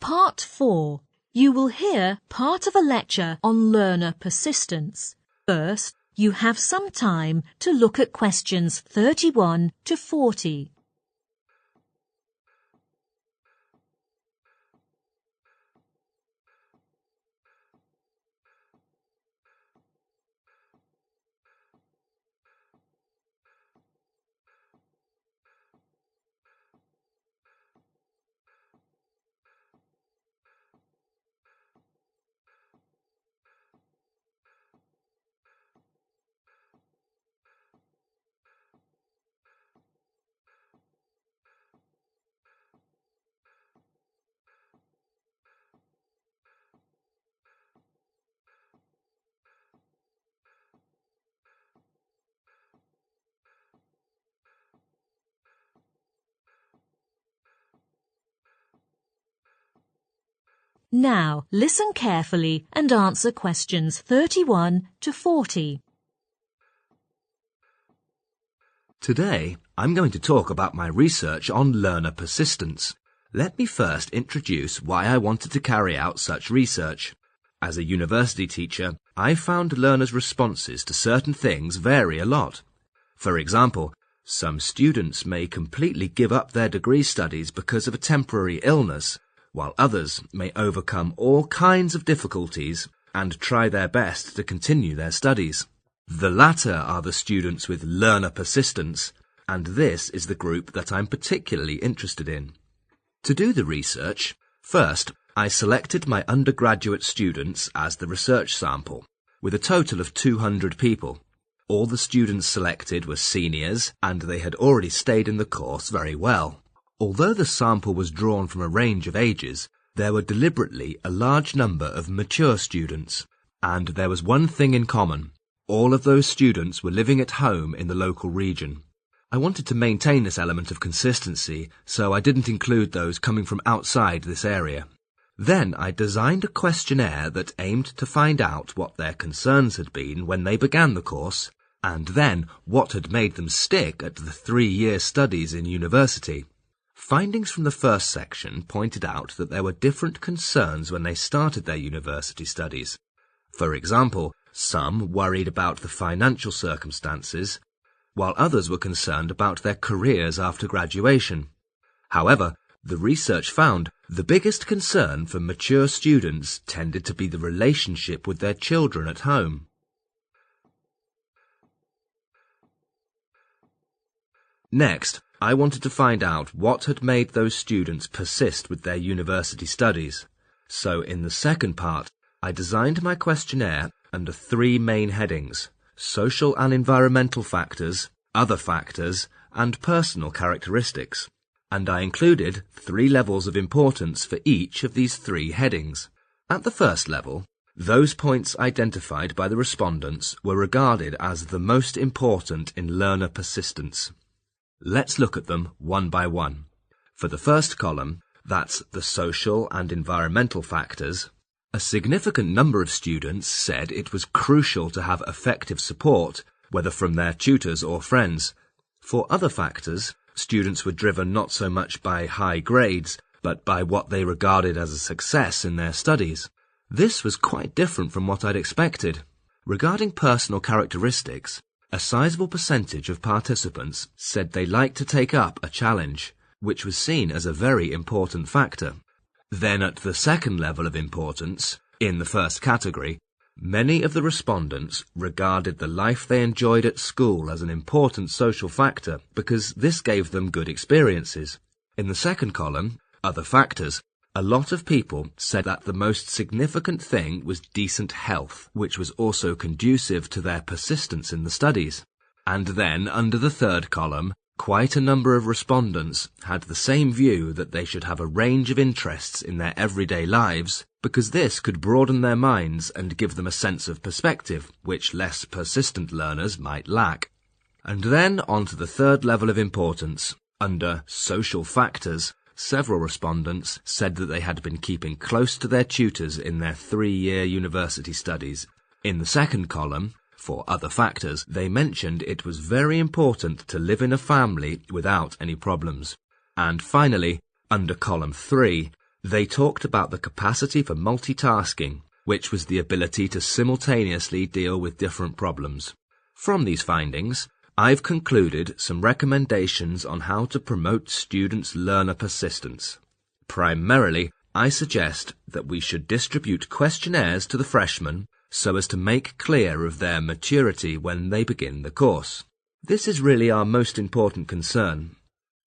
Part 4. You will hear part of a lecture on learner persistence. First, you have some time to look at questions 31 to 40. Now, listen carefully and answer questions 31 to 40. Today, I'm going to talk about my research on learner persistence. Let me first introduce why I wanted to carry out such research. As a university teacher, I found learners' responses to certain things vary a lot. For example, some students may completely give up their degree studies because of a temporary illness, while others may overcome all kinds of difficulties and try their best to continue their studies. The latter are the students with learner persistence, and this is the group that I'm particularly interested in. To do the research, first, I selected my undergraduate students as the research sample, with a total of 200 people. All the students selected were seniors, and they had already stayed in the course very well. Although the sample was drawn from a range of ages, there were deliberately a large number of mature students, and there was one thing in common. All of those students were living at home in the local region. I wanted to maintain this element of consistency, so I didn't include those coming from outside this area. Then I designed a questionnaire that aimed to find out what their concerns had been when they began the course, and then what had made them stick at the 3-year studies in university. Findings from the first section pointed out that there were different concerns when they started their university studies. For example, some worried about the financial circumstances, while others were concerned about their careers after graduation. However, the research found the biggest concern for mature students tended to be the relationship with their children at home. Next, I wanted to find out what had made those students persist with their university studies. So in the second part, I designed my questionnaire under 3 main headings: social and environmental factors, other factors, and personal characteristics. And I included 3 levels of importance for each of these 3 headings. At the first level, those points identified by the respondents were regarded as the most important in learner persistence. Let's look at them one by one. For the first column, that's the social and environmental factors, a significant number of students said it was crucial to have effective support, whether from their tutors or friends. For other factors, students were driven not so much by high grades, but by what they regarded as a success in their studies. This was quite different from what I'd expected. Regarding personal characteristics, a sizable percentage of participants said they liked to take up a challenge, which was seen as a very important factor. Then at the second level of importance, in the first category, many of the respondents regarded the life they enjoyed at school as an important social factor because this gave them good experiences. In the second column, other factors, a lot of people said that the most significant thing was decent health, which was also conducive to their persistence in the studies. And then, under the third column, quite a number of respondents had the same view that they should have a range of interests in their everyday lives, because this could broaden their minds and give them a sense of perspective, which less persistent learners might lack. And then on to the third level of importance, under social factors. Several respondents said that they had been keeping close to their tutors in their 3-year university studies. In the second column, for other factors, they mentioned it was very important to live in a family without any problems. And finally, under column 3, They talked about the capacity for multitasking, which was the ability to simultaneously deal with different problems. From these findings, I've concluded some recommendations on how to promote students' learner persistence. Primarily, I suggest that we should distribute questionnaires to the freshmen so as to make clear of their maturity when they begin the course. This is really our most important concern.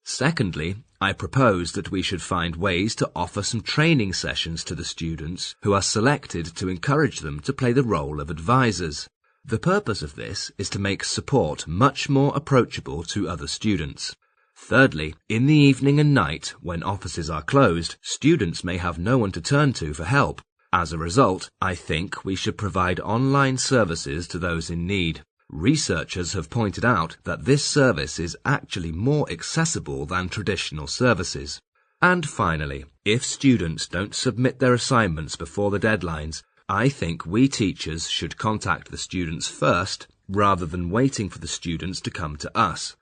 Secondly, I propose that we should find ways to offer some training sessions to the students who are selected to encourage them to play the role of advisors. The purpose of this is to make support much more approachable to other students. Thirdly, in the evening and night, when offices are closed, students may have no one to turn to for help. As a result, I think we should provide online services to those in need. Researchers have pointed out that this service is actually more accessible than traditional services. And finally, if students don't submit their assignments before the deadlines, I think we teachers should contact the students first, rather than waiting for the students to come to us.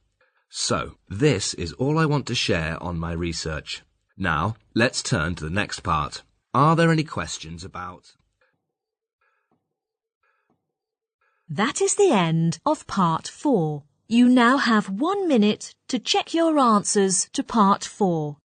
So, this is all I want to share on my research. Now, let's turn to the next part. Are there any questions about... That is the end of Part 4. You now have 1 minute to check your answers to Part 4.